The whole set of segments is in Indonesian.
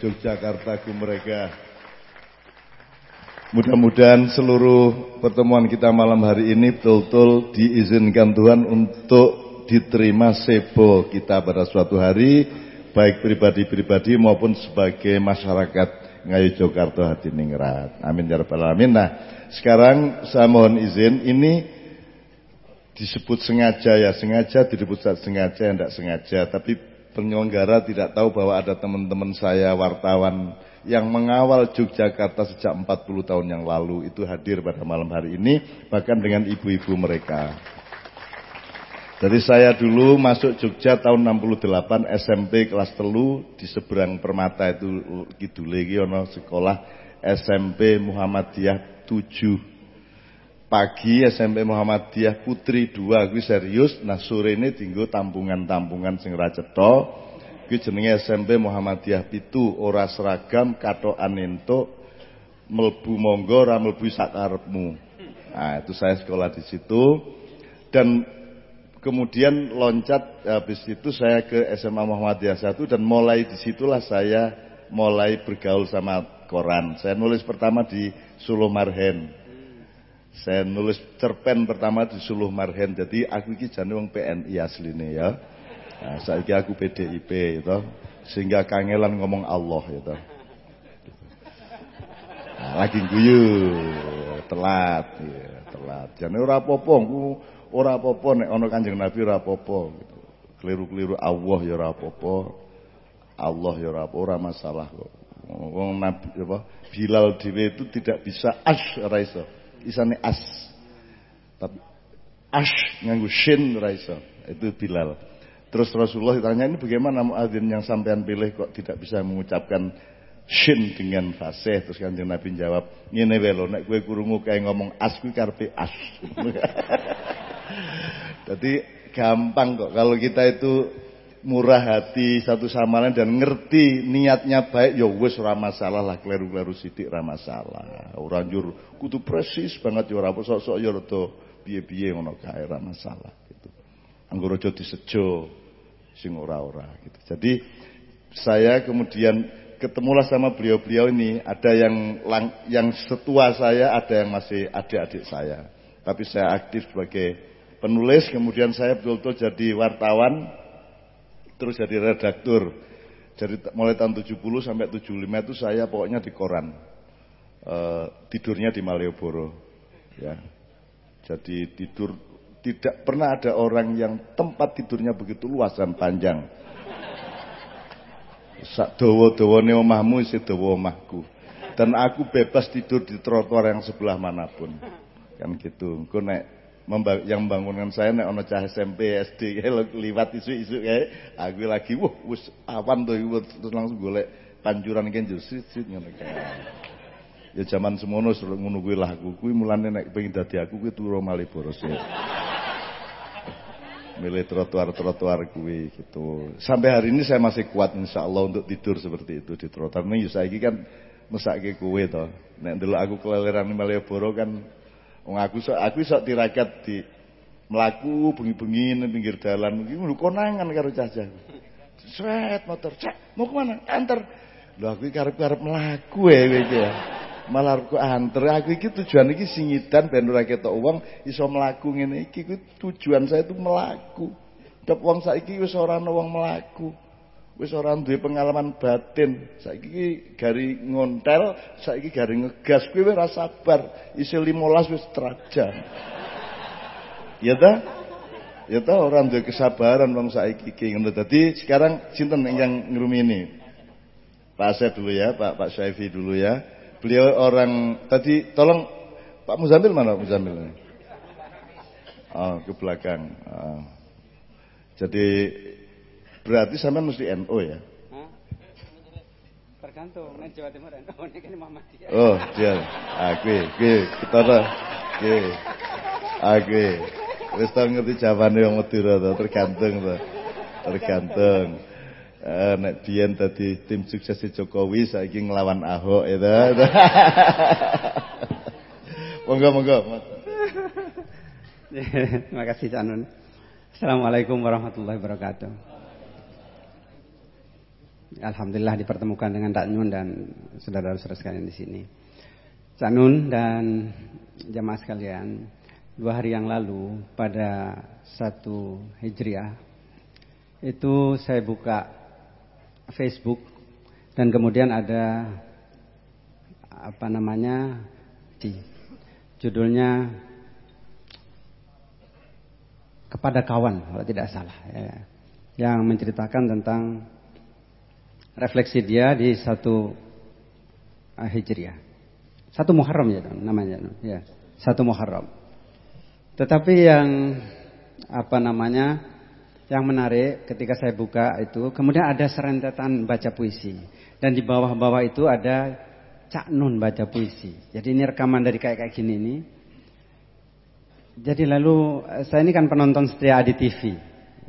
Yogyakarta mereka. Mudah-mudahan seluruh pertemuan kita malam hari ini betul-betul diizinkan Tuhan untuk diterima sebo kita pada suatu hari, baik pribadi-pribadi maupun sebagai masyarakat Ngayu Yogyakarta Hadiningrat. Amin ya rabbal alamin. Nah, sekarang saya mohon izin, ini disebut sengaja ya, sengaja disebut sengaja, tidak sengaja, tapi penyelenggara tidak tahu bahwa ada teman-teman saya wartawan yang mengawal Yogyakarta sejak 40 tahun yang lalu itu hadir pada malam hari ini, bahkan dengan ibu-ibu mereka. Jadi saya dulu masuk Jogja tahun 68 SMP kelas 3 di seberang Permata itu kidule iki ana sekolah SMP Muhammadiyah 7. Pagi SMP Muhammadiyah Putri 2 kuwi serius, nah sore ini tinggo tampungan-tampungan sing ra cetha. Kuwi jenenge SMP Muhammadiyah 7, ora seragam, katokan entuk, mlebu monggo ora mlebu sakarepmu. Nah, itu saya sekolah di situ dan kemudian loncat habis itu saya ke SMA Muhammadiyah 1 dan mulai disitulah saya mulai bergaul sama koran. Saya nulis pertama di Suluh Marhen. Saya nulis cerpen pertama di Suluh Marhen. Jadi aku iki jane wong PNI asline ya. Nah, saiki aku PDIP gitu. Sehingga kangelan ngomong Allah gitu. Nah, lagi guyu, telat ya, telat. Jane ora apa-apa, ora apa-apa nek ana Kanjeng Nabi ora apa-apa gitu. Keliru-keliru Allah ya ora apa-apa. Allah ya ora apa, ora masalah kok. Wong Nabi apa Bilal dhewe itu tidak bisa ora iso. Isane as. Tapi nganggo shin ora iso. Itu Bilal. Terus Rasulullah ditanya, ini bagaimana muadzin yang sampean pilih kok tidak bisa mengucapkan shin dengan fasih? Terus Kanjeng Nabi jawab, ngene wae lho, nek kowe krungu kae ngomong as kuwi karepe as. Jadi gampang kok kalau kita itu murah hati satu sama lain dan ngerti niatnya baik, ya wis ora masalah lah, kleru-kleru sithik ora masalah. Ora njur kudu presis banget ya ora apa sok-sok ya rada piye-piye ngono kae ora masalah gitu. Anggo aja disejo sing ora-ora gitu. Jadi saya kemudian ketemulah sama beliau-beliau ini. Ada yang setua saya, ada yang masih adik-adik saya. Tapi saya aktif sebagai penulis, kemudian saya betul-betul jadi wartawan, terus jadi redaktur. Jadi mulai tahun 70 sampai 75 itu saya pokoknya di koran. Tidurnya di Malioboro. Ya. Jadi tidur, tidak pernah ada orang yang tempat tidurnya begitu luas dan panjang. Sak dawa-dawane omahmu isi dawa omahku. Dan aku bebas tidur di trotoar yang sebelah manapun. Kan gitu. Engko nek yang membangunkan saya nek ana cah SMP SD liwat isu-isu kae, aku lagi wis awan to terus langsung golek pancuran kenjur sit-sit ngono kae. Ya zaman semono ngono kuwi lah aku. Kuwi mulane nek pengin dadi aku kuwi turu Malioboro sih. Milih trotoar-trotoar kuwi gitu. Sampai hari ini saya masih kuat insyaallah untuk tidur seperti itu di trotoar. Ning yo saiki kan mesake kowe to. Nek ndelok aku keleleran Malioboro kan wong aku iso tirakat di mlaku bengi-bengi ning pinggir dalan iki lho konangan karo cah-cah. Sret motor, cek mau kemana? Antar. Lho aku karep-karep mlaku iki ya. Malah aku anter, aku iki tujuan iki singidan ben ora ketok wong iso mlaku ngene iki kuwi tujuan saya itu mlaku. Dep wong saiki wis ora ana wong mlaku. Wis ora duwe pengalaman batin. Saiki iki gari ngontel, saiki gari ngegas kuwi ora sabar. Isih 15 wis trajan. Ya ta? Ya ta ora duwe kesabaran wong saiki iki ngono. Dadi sekarang sinten yang ngrumini? Pak Asep dulu ya, Pak Syaifi dulu ya. Beliau orang tadi, tolong Pak Muzamil mana Muzamil? Oh, ke belakang. Oh. Jadi berarti sampean mesti NU ya? Hah? Tergantung, nek Jawa Timur NU nek Muhammadiyah. Oh, dia. Kita dah. Wis tau ngerti jawabane wong Madura to, tergantung to. Tergantung. Nek biyen tadi tim sukses Jokowi saiki nglawan Ahok itu. Monggo. Terima kasih Cak Nun. Assalamualaikum warahmatullahi wabarakatuh. Alhamdulillah dipertemukan dengan Cak Nun dan saudara-saudara sekalian di sini. Cak Nun dan jamaah sekalian, 2 hari yang lalu pada 1 Hijriah itu saya buka Facebook dan kemudian ada judulnya kepada kawan kalau tidak salah ya, yang menceritakan tentang refleksi dia di 1 Hijriah, 1 Muharram ya namanya ya, 1 Muharram. Tetapi yang yang menarik ketika saya buka itu, kemudian ada serentetan baca puisi. Dan di bawah-bawah itu ada Cak Nun baca puisi. Jadi ini rekaman dari kayak gini ini. Jadi lalu saya ini kan penonton setia Adi TV,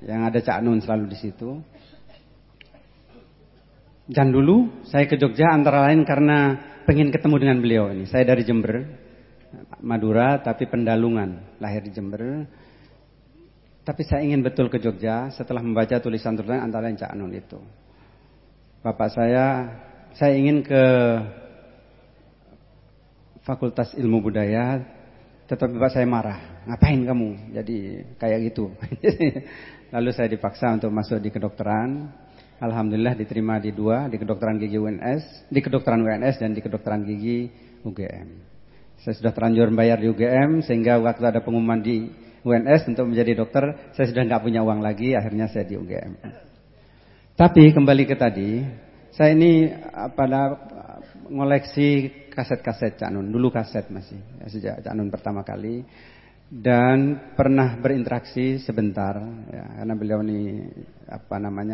yang ada Cak Nun selalu di situ. Dan dulu saya ke Jogja antara lain karena pengen ketemu dengan beliau ini. Saya dari Jember, Madura, tapi Pendalungan, lahir di Jember. Tapi saya ingin betul ke Jogja setelah membaca tulisan-tulisan antara lain Cak Nun itu. Bapak saya ingin ke Fakultas Ilmu Budaya, tetapi bapak saya marah. Ngapain kamu? Jadi kayak gitu. Lalu saya dipaksa untuk masuk di kedokteran. Alhamdulillah diterima di 2, di kedokteran gigi UNS, di kedokteran UNS dan di kedokteran gigi UGM. Saya sudah terlanjur bayar di UGM sehingga waktu ada pengumuman di UNS untuk menjadi dokter, saya sudah nggak punya uang lagi, akhirnya saya di UGM. Tapi kembali ke tadi, saya ini ngoleksi kaset-kaset Cak Nun, dulu kaset masih, ya, sejak Cak Nun pertama kali, dan pernah berinteraksi sebentar, ya, karena beliau ini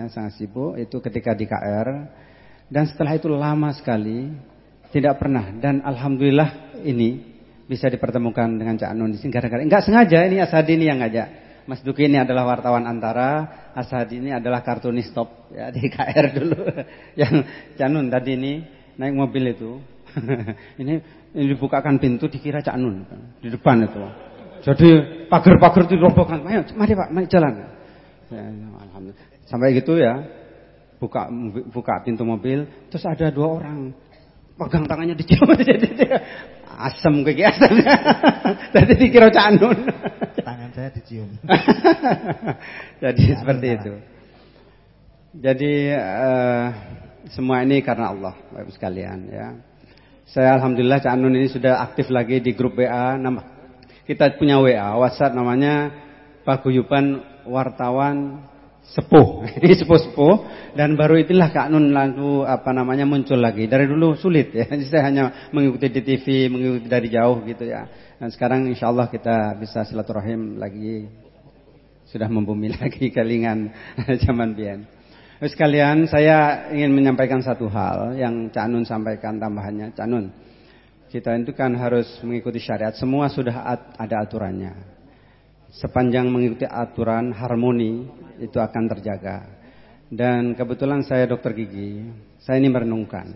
sangat sibuk, itu ketika di KR, dan setelah itu lama sekali tidak pernah, dan alhamdulillah ini bisa dipertemukan dengan Cak Nun di sini gara-gara enggak sengaja, ini Asadi ini yang ngajak. Mas Duki ini adalah wartawan Antara, Asadi ini adalah kartunis top ya di KR dulu. Yang Cak Nun tadi ini naik mobil itu. ini dibukakan pintu dikira Cak Nun di depan itu. Jadi pagar-pagar itu dirobohkan. Ayo, mari Pak, mari jalan. Ya, alhamdulillah. Sampai gitu ya. buka pintu mobil, terus ada 2 orang pegang tangannya dicium. Asem kayak asem. Tadi dikira Cak Nun. Tangan saya dicium. Jadi seperti itu. Jadi semua ini karena Allah, Bapak sekalian ya. Saya alhamdulillah Cak Nun ini sudah aktif lagi di grup WA. Kita punya WA, WhatsApp namanya Paguyuban Wartawan Sepuh. Ini sepuh-sepuh dan baru itulah Kak Nun lalu muncul lagi. Dari dulu sulit ya. Jadi saya hanya mengikuti di TV, mengikuti dari jauh gitu ya. Dan sekarang insyaallah kita bisa silaturahim lagi. Sudah membumi lagi kelingan zaman biyen. Sekalian saya ingin menyampaikan satu hal yang Cak Nun sampaikan tambahannya. Cak Nun, kita itu kan harus mengikuti syariat. Semua sudah ada aturannya. Sepanjang mengikuti aturan, harmoni itu akan terjaga. Dan kebetulan saya dokter gigi, saya ini merenungkan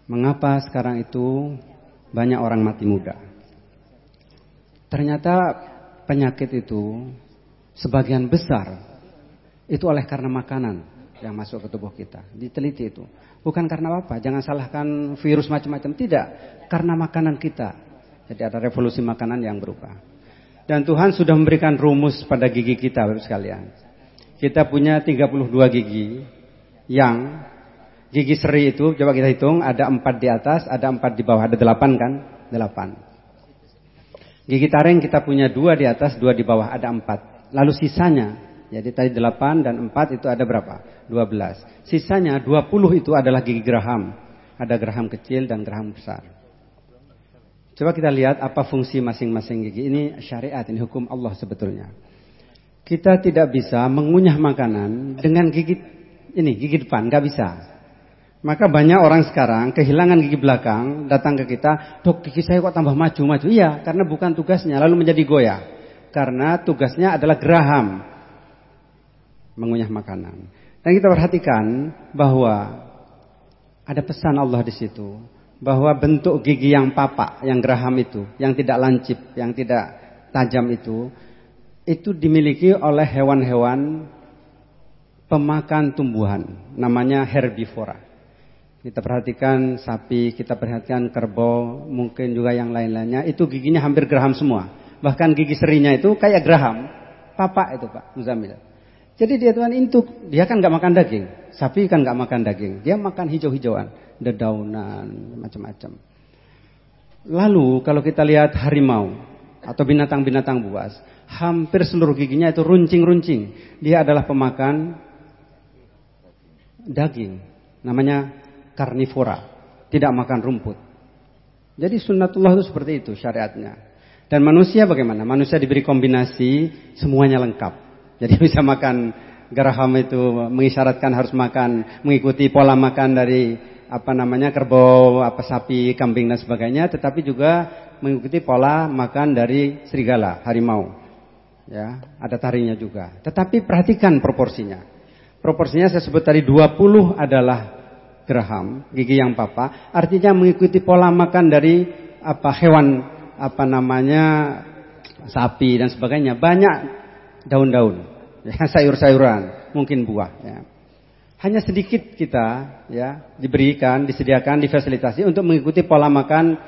mengapa sekarang itu banyak orang mati muda. Ternyata penyakit itu sebagian besar itu oleh karena makanan yang masuk ke tubuh kita. Diteliti itu. Bukan karena apa, jangan salahkan virus macam-macam, tidak, karena makanan kita. Jadi ada revolusi makanan yang berubah. Dan Tuhan sudah memberikan rumus pada gigi kita, Bapak sekalian. Kita punya 32 gigi yang gigi seri itu, coba kita hitung, ada 4 di atas, ada 4 di bawah, ada 8 kan? 8. Gigi taring kita punya 2 di atas, 2 di bawah, ada 4. Lalu sisanya, jadi tadi 8 dan 4 itu ada berapa? 12. Sisanya 20 itu adalah gigi geraham. Ada geraham kecil dan geraham besar. Coba kita lihat apa fungsi masing-masing gigi. Ini syariat, ini hukum Allah sebetulnya. Kita tidak bisa mengunyah makanan dengan gigi ini, gigi depan, nggak bisa. Maka banyak orang sekarang kehilangan gigi belakang, datang ke kita, dok gigi saya kok tambah maju-maju. Iya, karena bukan tugasnya, lalu menjadi goyah. Karena tugasnya adalah geraham, mengunyah makanan. Dan kita perhatikan bahwa ada pesan Allah di situ. Bahwa bentuk gigi yang papak, yang geraham itu, yang tidak lancip, yang tidak tajam itu dimiliki oleh hewan-hewan pemakan tumbuhan, namanya herbivora. Kita perhatikan sapi, kita perhatikan kerbau, mungkin juga yang lain-lainnya, itu giginya hampir geraham semua. Bahkan gigi serinya itu kayak geraham, papak itu Pak Muzamil. Jadi dia kan nggak makan daging, sapi kan nggak makan daging, dia makan hijau-hijauan, dedaunan, macam-macam. Lalu kalau kita lihat harimau atau binatang-binatang buas, hampir seluruh giginya itu runcing-runcing. Dia adalah pemakan daging, namanya karnivora, tidak makan rumput. Jadi sunnatullah itu seperti itu syariatnya. Dan manusia bagaimana? Manusia diberi kombinasi semuanya lengkap. Jadi bisa makan geraham itu mengisyaratkan harus makan, mengikuti pola makan dari kerbau, sapi, kambing dan sebagainya, tetapi juga mengikuti pola makan dari serigala, harimau. Ya, ada taringnya juga. Tetapi perhatikan proporsinya. Proporsinya saya sebut tadi 20 adalah geraham, gigi yang papa, artinya mengikuti pola makan dari hewan sapi dan sebagainya. Banyak daun-daun, ya, sayur-sayuran, mungkin buah. Ya. Hanya sedikit kita ya disediakan, difasilitasi untuk mengikuti pola makan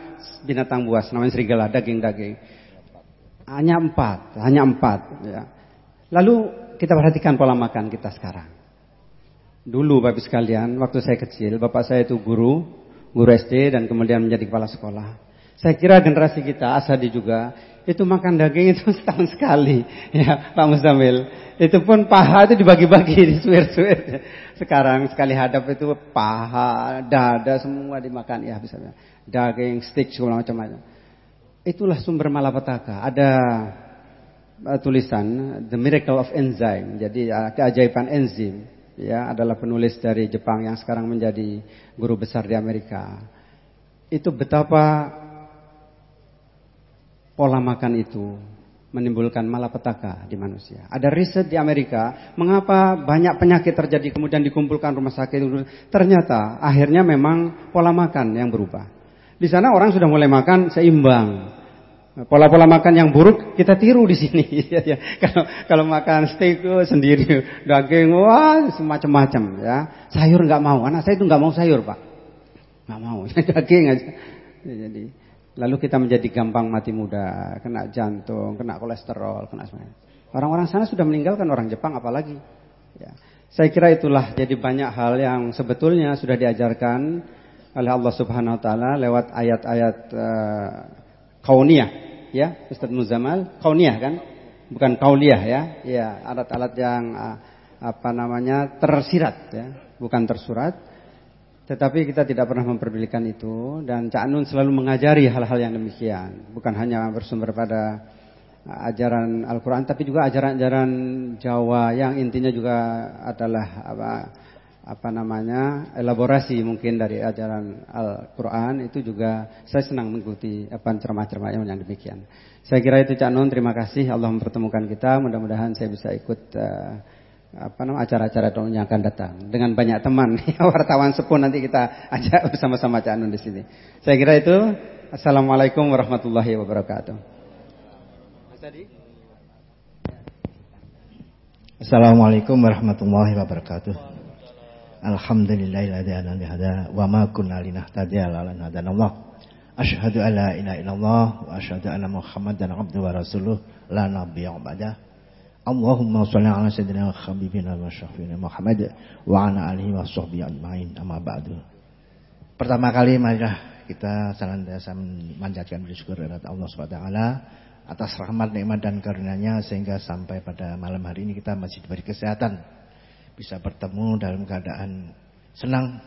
binatang buas, namanya serigala, daging-daging. Hanya 4. Ya. Lalu kita perhatikan pola makan kita sekarang. Dulu Bapak sekalian, waktu saya kecil, bapak saya itu guru SD dan kemudian menjadi kepala sekolah. Saya kira generasi kita, Asadi juga, itu makan daging itu setahun sekali, ya Pak Muzamil. Itu pun paha itu dibagi-bagi, disuir-suir. Sekarang sekali hadap itu paha, dada semua dimakan, ya bisa. Daging, steak, segala macam-macam. Itulah sumber malapetaka. Ada tulisan The Miracle of Enzyme, jadi keajaiban enzim. Ya, adalah penulis dari Jepang yang sekarang menjadi guru besar di Amerika. Itu betapa pola makan itu menimbulkan malapetaka di manusia. Ada riset di Amerika, mengapa banyak penyakit terjadi kemudian dikumpulkan rumah sakit. Ternyata akhirnya memang pola makan yang berubah. Di sana orang sudah mulai makan seimbang. Pola-pola makan yang buruk kita tiru di sini. Kalau makan steak sendiri, daging, wah semacam-macam ya. Sayur nggak mau. Anak saya itu nggak mau sayur, Pak. Nggak mau, daging aja. Jadi lalu kita menjadi gampang mati muda, kena jantung, kena kolesterol, kena semuanya. Orang-orang sana sudah meninggalkan, orang Jepang apalagi. Ya. Saya kira itulah jadi banyak hal yang sebetulnya sudah diajarkan oleh Allah Subhanahu Wa Taala lewat ayat-ayat kauniyah, ya, Ustaz Muzamal, kauniyah kan, bukan kauliyah ya, ya, alat-alat yang tersirat ya, bukan tersurat. Tetapi kita tidak pernah memperdulikan itu, dan Cak Nun selalu mengajari hal-hal yang demikian, bukan hanya bersumber pada ajaran Al-Quran, tapi juga ajaran-ajaran Jawa yang intinya juga adalah elaborasi mungkin dari ajaran Al-Quran. Itu juga saya senang mengikuti ceramah-ceramah yang demikian. Saya kira itu Cak Nun, terima kasih Allah mempertemukan kita. Mudah-mudahan saya bisa ikut acara-acara yang akan datang dengan banyak teman wartawan sepun, nanti kita ajak bersama-sama Cak Nun di sini. Saya kira itu. Assalamualaikum warahmatullahi wabarakatuh. Assalamualaikum warahmatullahi wabarakatuh. Alhamdulillahilladzi hadana li hada wa ma kunna linahtadiya laula an hadanallah. Asyhadu an la ilaha illallah wa asyhadu anna Muhammadan abduhu wa rasuluh la nabiyya ba'da. Allahumma shalli ala sayyidina habibina wa syafiina Muhammad wa ala alihi wa sahbihi ajmain, amma ba'du. Pertama kali marilah kita senantiasa memanjatkan puji syukur kepada Allah Subhanahu wa taala atas rahmat, nikmat dan karunia-Nya sehingga sampai pada malam hari ini kita masih diberi kesehatan, bisa bertemu dalam keadaan senang,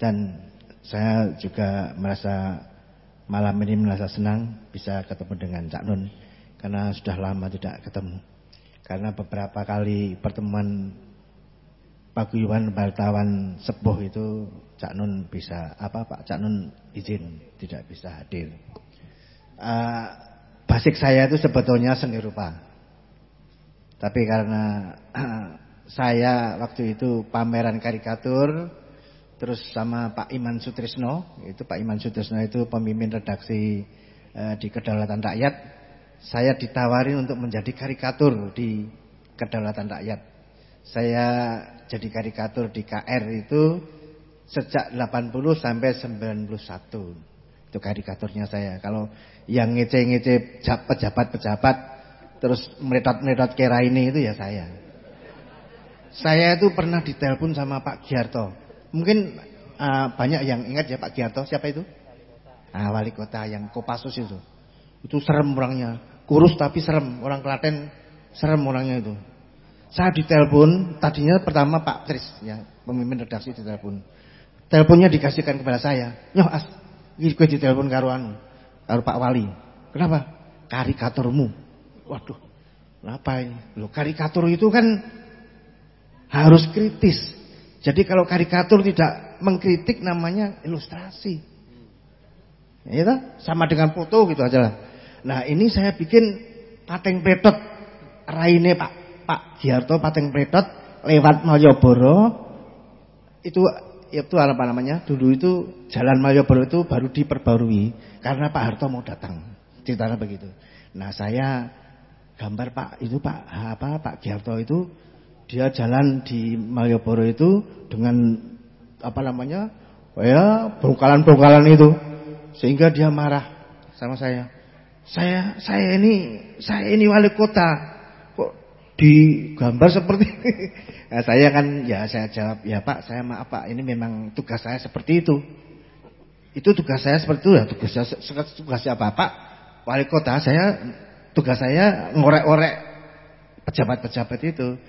dan saya juga merasa malam ini merasa senang bisa ketemu dengan Cak Nun karena sudah lama tidak ketemu. Karena beberapa kali pertemuan paguyuban wartawan sepuh itu Cak Nun bisa Pak Cak Nun izin tidak bisa hadir. Basic saya itu sebetulnya seni rupa. Tapi karena saya waktu itu pameran karikatur terus sama Pak Iman Sutrisno, itu Pak Iman Sutrisno itu pemimpin redaksi di Kedaulatan Rakyat. Saya ditawarin untuk menjadi karikatur di Kedaulatan Rakyat. Saya jadi karikatur di KR itu sejak 80 sampai 91. Itu karikaturnya saya. Kalau yang ngece-ngece pejabat-pejabat terus meretot-meretot kera ini itu ya saya. Saya itu pernah ditelepon sama Pak Giarto. Mungkin banyak yang ingat ya Pak Giarto, siapa itu? Wali kota yang Kopassus itu. Itu serem orangnya, kurus tapi serem, orang Klaten serem orangnya itu. Saya ditelepon, tadinya pertama Pak Tris ya, pemimpin redaksi ditelepon. Teleponnya dikasihkan kepada saya. Nyoh As, iki kowe ditelepon karo Pak Wali. Kenapa? Karikaturmu. Waduh. Kenapa ini? Loh, karikatur itu kan harus kritis. Jadi kalau karikatur tidak mengkritik namanya ilustrasi. Ya, sama dengan foto gitu aja lah. Nah ini saya bikin pateng pletot raine Pak Giarto, pateng pletot lewat Malioboro. Itu apa namanya? Dulu itu jalan Malioboro itu baru diperbarui karena Pak Harto mau datang. Ceritanya begitu. Nah saya gambar Pak Giarto itu dia jalan di Malioboro itu dengan apa namanya? Ya bongkalan-bongkalan itu. Sehingga dia marah sama saya. Saya ini wali kota. Kok digambar seperti ini? Nah, saya kan saya jawab, ya Pak, saya maaf Pak, ini memang tugas saya seperti itu. Itu tugas saya seperti itu ya, tugasnya Bapak wali kota, tugas saya ngorek-orek pejabat-pejabat itu.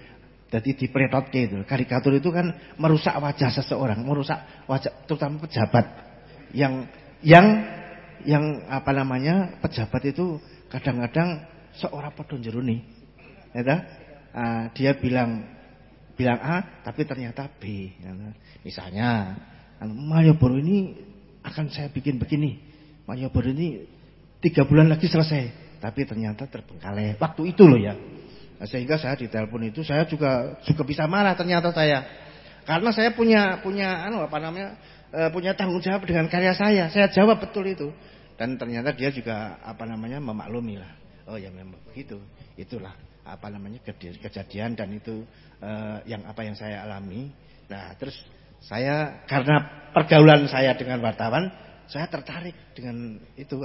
Jadi dipletot gitu. Karikatur itu kan merusak wajah seseorang, merusak wajah terutama pejabat yang apa namanya, pejabat itu kadang-kadang seorang padha jerone. Ya, dia bilang A tapi ternyata B. Misalnya Malioboro ini akan saya bikin begini. Malioboro ini 3 bulan lagi selesai, tapi ternyata terbengkalai. Waktu itu loh ya. Nah, sehingga saya ditelepon itu saya juga bisa marah ternyata saya. Karena saya punya punya tanggung jawab dengan karya saya. Saya jawab betul itu. Dan ternyata dia juga memaklumi lah. Oh ya memang begitu. Itulah kejadian dan itu yang saya alami. Nah, terus saya karena pergaulan saya dengan wartawan, saya tertarik dengan itu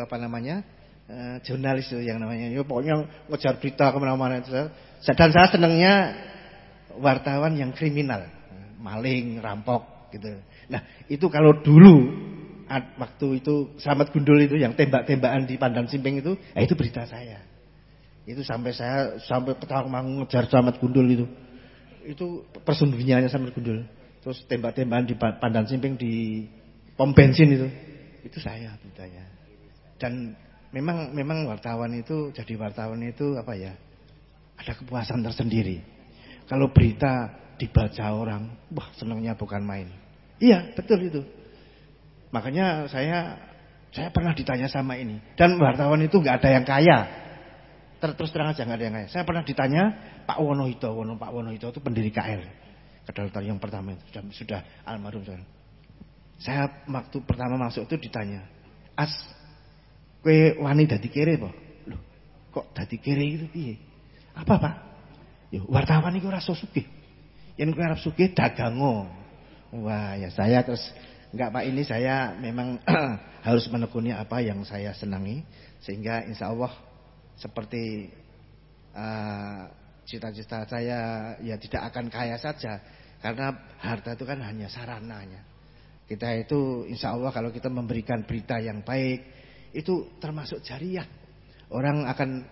jurnalis itu yang namanya. Ya, pokoknya ngejar berita kemana-mana. Dan saya senangnya wartawan yang kriminal, maling, rampok gitu. Nah, itu kalau dulu waktu itu Slamet Gundul itu yang tembak-tembakan di Pandan Simping itu berita saya. Itu sampai ketawa ngejar Slamet Gundul itu. Itu persembunyiannya Slamet Gundul. Terus tembak-tembakan di Pandan Simping di pom bensin itu saya beritanya. Dan memang jadi wartawan itu ada kepuasan tersendiri. Kalau berita dibaca orang, wah senangnya bukan main. Iya, betul itu. Makanya saya pernah ditanya sama ini. Dan wartawan itu nggak ada yang kaya. Terus terang aja nggak ada yang kaya. Saya pernah ditanya Pak Wonohito itu pendiri KL. Kedaulatan yang pertama itu sudah almarhum sekarang. Saya waktu pertama masuk itu ditanya, "As, kowe wani dadi kere apa?" Loh, kok dadi kere itu piye? Apa, Pak? Ya, wartawan iku ora sugih. Yen kowe arep sugih dagango. Wah, ya saya terus enggak Pak, ini saya memang harus menekuni apa yang saya senangi sehingga insya Allah seperti cita-cita saya ya tidak akan kaya saja karena harta itu kan hanya sarananya. Kita itu insya Allah kalau kita memberikan berita yang baik itu termasuk jariah. Orang akan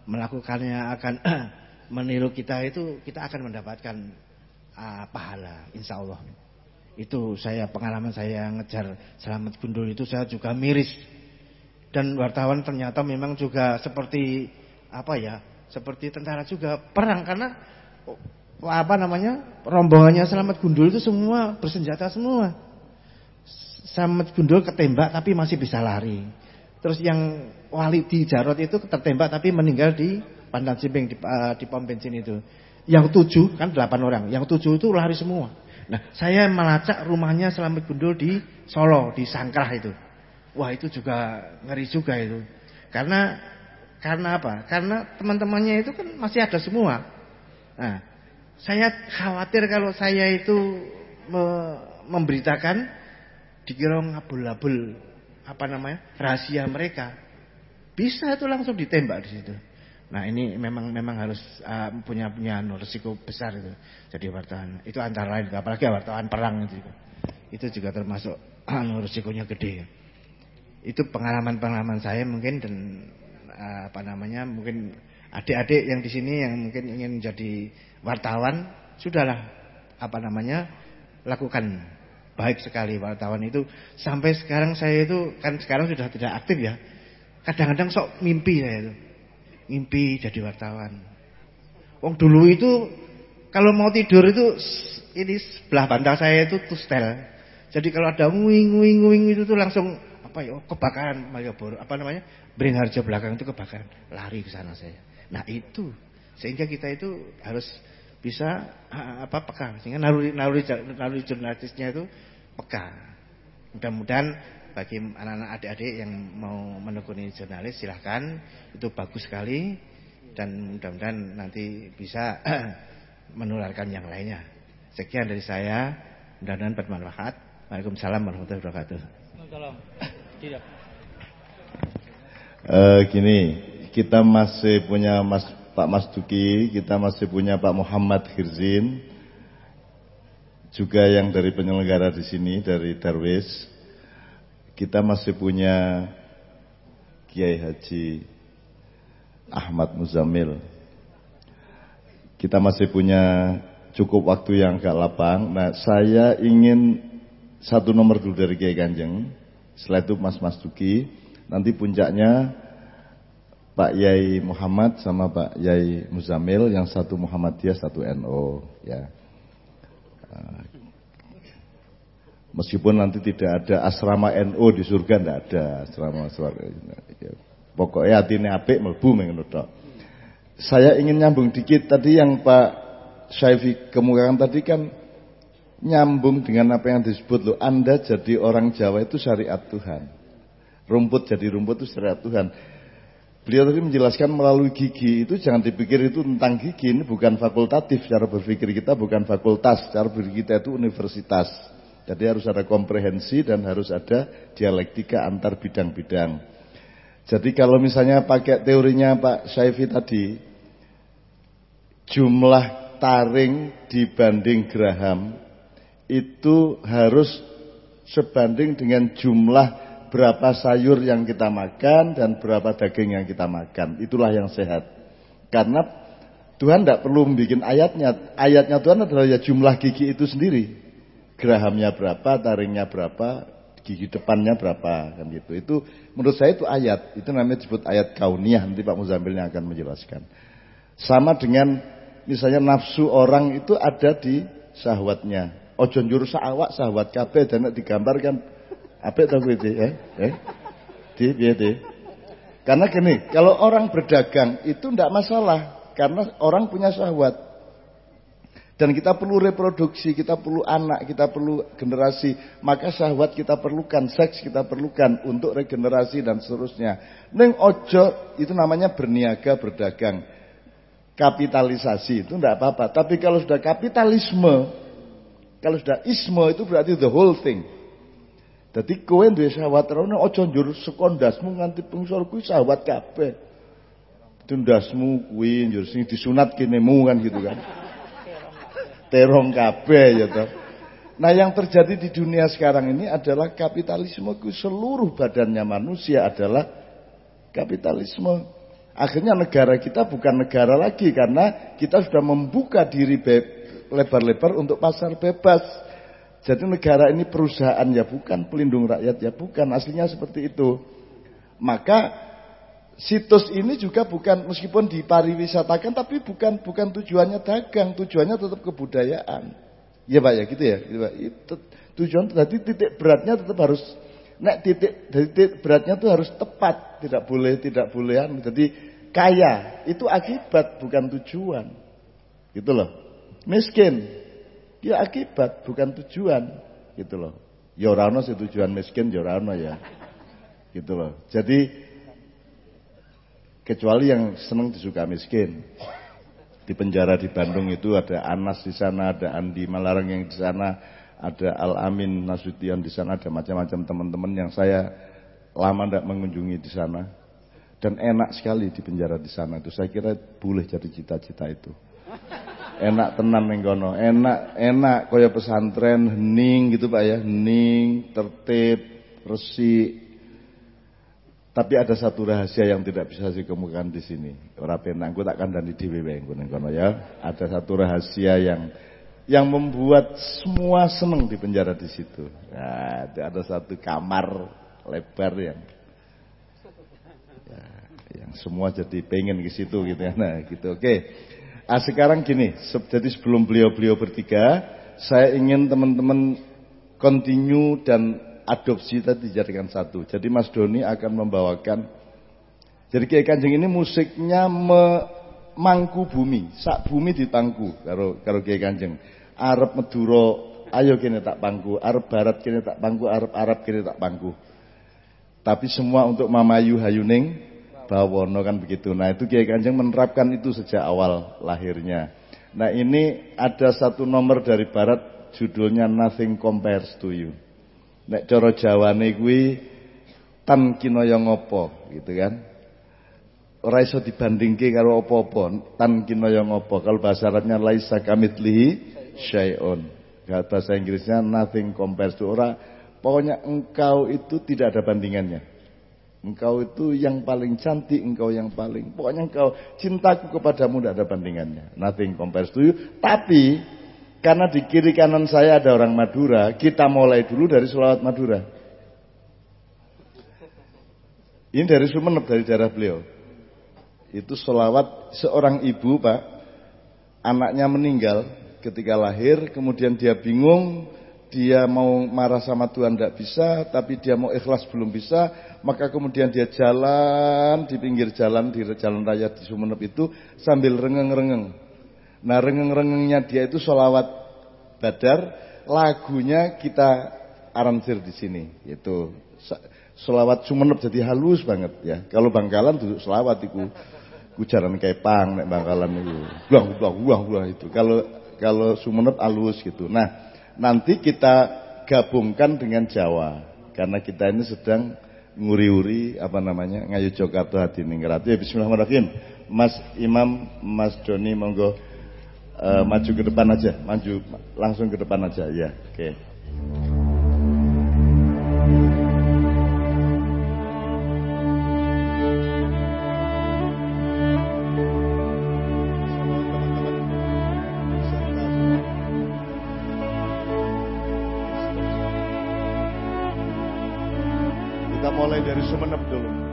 melakukannya, akan meniru kita itu kita akan mendapatkan pahala insya Allah. Itu pengalaman saya ngejar Slamet Gundul itu saya juga miris. Dan wartawan ternyata memang juga seperti seperti tentara juga perang karena rombongannya Slamet Gundul itu semua bersenjata semua. Slamet Gundul ketembak tapi masih bisa lari. Terus yang Walidi Jarot itu tertembak tapi meninggal di Pandan Simping di pom bensin itu. Yang 7 kan 8 orang, yang 7 itu lari semua. Nah, saya melacak rumahnya Slamet Gundul di Solo, di Sangkrah itu. Wah, itu juga ngeri juga itu. Karena apa? Karena teman-temannya itu kan masih ada semua. Nah, saya khawatir kalau saya itu memberitakan dikira ngabul-abul rahasia mereka. Bisa itu langsung ditembak di situ. Nah, ini memang harus punya risiko besar itu jadi wartawan. Itu antara lain, apalagi wartawan perang itu juga termasuk risikonya gede. Itu pengalaman-pengalaman saya mungkin dan mungkin adik-adik yang di sini yang mungkin ingin jadi wartawan sudahlah lakukan. Baik sekali wartawan itu. Sampai sekarang saya itu kan sekarang sudah tidak aktif ya. Kadang-kadang sok mimpi saya itu. Mimpi jadi wartawan. Wong dulu itu kalau mau tidur itu ini sebelah bantal saya itu tustel. Jadi kalau ada nguing itu tuh langsung kebakaran Malioboro Beringharjo belakang itu kebakaran, lari ke sana saya. Nah, itu sehingga kita itu harus bisa peka sehingga naluri jurnalisnya itu peka. Mudah-mudahan bagi anak-anak adik-adik yang mau menekuni jurnalis silahkan, itu bagus sekali dan mudah-mudahan nanti bisa menularkan yang lainnya. Sekian dari saya, mudah-mudahan bermanfaat. Waalaikumsalam warahmatullahi wabarakatuh. Tidak. Gini, kita masih punya Pak Mas Duki, kita masih punya Pak Muhammad Khirzin, juga yang dari penyelenggara di sini dari Darwis. Kita masih punya Kiai Haji Ahmad Muzamil. Kita masih punya cukup waktu yang agak lapang. Nah, saya ingin satu nomor dulu dari Kiai Kanjeng. Setelah itu Mas Duki. Nanti puncaknya Pak Yai Muhammad sama Pak Yai Muzamil. Yang satu Muhammadiyah, satu NU ya. Meskipun nanti tidak ada asrama NU di surga, tidak ada asrama surga. Pokoknya hatinya apik mlebu ngono tok. Saya ingin nyambung dikit tadi yang Pak Syaifi kemukakan tadi kan nyambung dengan apa yang disebut loh, Anda jadi orang Jawa itu syariat Tuhan. Rumput jadi rumput itu syariat Tuhan. Beliau tadi menjelaskan melalui gigi itu jangan dipikir itu tentang gigi, ini bukan fakultatif, cara berpikir kita bukan fakultas, cara berpikir kita itu universitas. Jadi harus ada komprehensi dan harus ada dialektika antar bidang-bidang. Jadi kalau misalnya pakai teorinya Pak Syaifi tadi, jumlah taring dibanding geraham itu harus sebanding dengan jumlah berapa sayur yang kita makan dan berapa daging yang kita makan. Itulah yang sehat. Karena Tuhan tidak perlu membuat ayatnya. Ayatnya Tuhan adalah ya jumlah gigi itu sendiri. Gerahamnya berapa, taringnya berapa, gigi depannya berapa, kan gitu. Itu menurut saya itu ayat. Itu namanya disebut ayat kauniyah. Nanti Pak Muzammilnya akan menjelaskan. Sama dengan misalnya nafsu orang itu ada di syahwatnya. Ojo njur awak syahwat kabeh dan digambarkan apik ta kuwi ya? Karena gini, kalau orang berdagang itu tidak masalah karena orang punya syahwat. Dan kita perlu reproduksi, kita perlu anak, kita perlu generasi. Maka syahwat kita perlukan, seks kita perlukan untuk regenerasi dan seterusnya. Neng ojo itu namanya berniaga, berdagang. Kapitalisasi itu tidak apa-apa. Tapi kalau sudah kapitalisme, kalau sudah isme itu berarti the whole thing. Jadi kowe duwe syahwat rono aja njur sekondasmu nganti pengsor kuwi syahwat kabeh. Tundasmu kuwi njur sing disunat kenemu kan gitu kan. Terong kabeh ya toh. Nah, yang terjadi di dunia sekarang ini adalah kapitalisme, seluruh badannya manusia adalah kapitalisme. Akhirnya negara kita bukan negara lagi karena kita sudah membuka diri lebar-lebar untuk pasar bebas. Jadi negara ini perusahaan ya bukan, pelindung rakyat ya bukan, aslinya seperti itu. Maka situs ini juga bukan, meskipun dipariwisatakan tapi bukan tujuannya dagang, tujuannya tetap kebudayaan. Ya Pak ya gitu ya. Gitu, Pak. Itu tujuan tadi titik beratnya tetap harus titik beratnya itu harus tepat, tidak boleh jadi kaya itu akibat bukan tujuan. Gitu loh. Miskin ya akibat bukan tujuan, gitu loh. Ya ora ono sing tujuan miskin ya ora ono ya. Gitu loh. Jadi kecuali yang senang disuka miskin. Di penjara di Bandung itu ada Anas di sana, ada Andi Malarang yang di sana, ada Al-Amin Nasution di sana, ada macam-macam teman-teman yang saya lama tidak mengunjungi di sana. Dan enak sekali di penjara di sana itu. Saya kira boleh jadi cita-cita itu. Enak tenan ning kono, enak kaya pesantren, hening gitu Pak ya, hening, tertib, resik. Tapi ada satu rahasia yang tidak bisa saya kemukakan di sini. Ora penak engko tak kandhani dhewe wae ning kono ya. Ada satu rahasia yang membuat semua senang di penjara di situ. Nah, ada satu kamar lebar yang semua jadi pengen ke situ gitu ya. Nah, gitu. Oke. Sekarang gini, jadi sebelum beliau bertiga, saya ingin teman-teman continue dan adopsi tadi dijadikan satu. Jadi Mas Doni akan membawakan, jadi Kiai Kanjeng ini musiknya mangku bumi, sak bumi dipangku karo Kiai Kanjeng. Arep Madura, ayo kene tak pangku, arep barat kene tak pangku, arep kene tak pangku. Tapi semua untuk mamayu hayuning bawono kan begitu. Nah itu Kiai Kanjeng menerapkan itu sejak awal lahirnya. Nah ini ada satu nomor dari barat judulnya Nothing Compares to You. Nek cara Jawane kuwi tan kinaya ngopo gitu kan. Ora iso dibandingke karo apa-apa, tan kinaya ngopo. Kalau bahasa Arabnya laisa kamitslihi syai'un. Bahasa Inggrisnya nothing compares to, ora pokoknya engkau itu tidak ada bandingannya. Engkau itu yang paling cantik, engkau yang paling, pokoknya engkau, cintaku kepadamu tidak ada bandingannya. Nothing compares to you. Tapi karena di kiri kanan saya ada orang Madura, kita mulai dulu dari sholawat Madura. Ini dari Sumeneb, dari daerah beliau. Itu sholawat seorang ibu Pak, anaknya meninggal ketika lahir, kemudian dia bingung, dia mau marah sama Tuhan tidak bisa, tapi dia mau ikhlas belum bisa, maka kemudian dia jalan di pinggir jalan, di jalan raya di Sumeneb itu sambil rengeng-rengeng. Nah rengeng-rengengnya dia itu sholawat badar, lagunya kita aranseer di sini, yaitu selawat Sumenep jadi halus banget ya. Kalau Bangkalan duduk selawat itu ujaran kepang nek Bangkalan itu. Wah itu. Kalau Sumenep halus gitu. Nah, nanti kita gabungkan dengan Jawa karena kita ini sedang nguri-uri ngayu Jakarta hati ningrat. Ya bismillahirrahmanirrahim. Mas Imam, Mas Doni monggo maju ke depan aja, langsung ke depan aja ya. Oke. Kita mulai dari Sumenep dulu.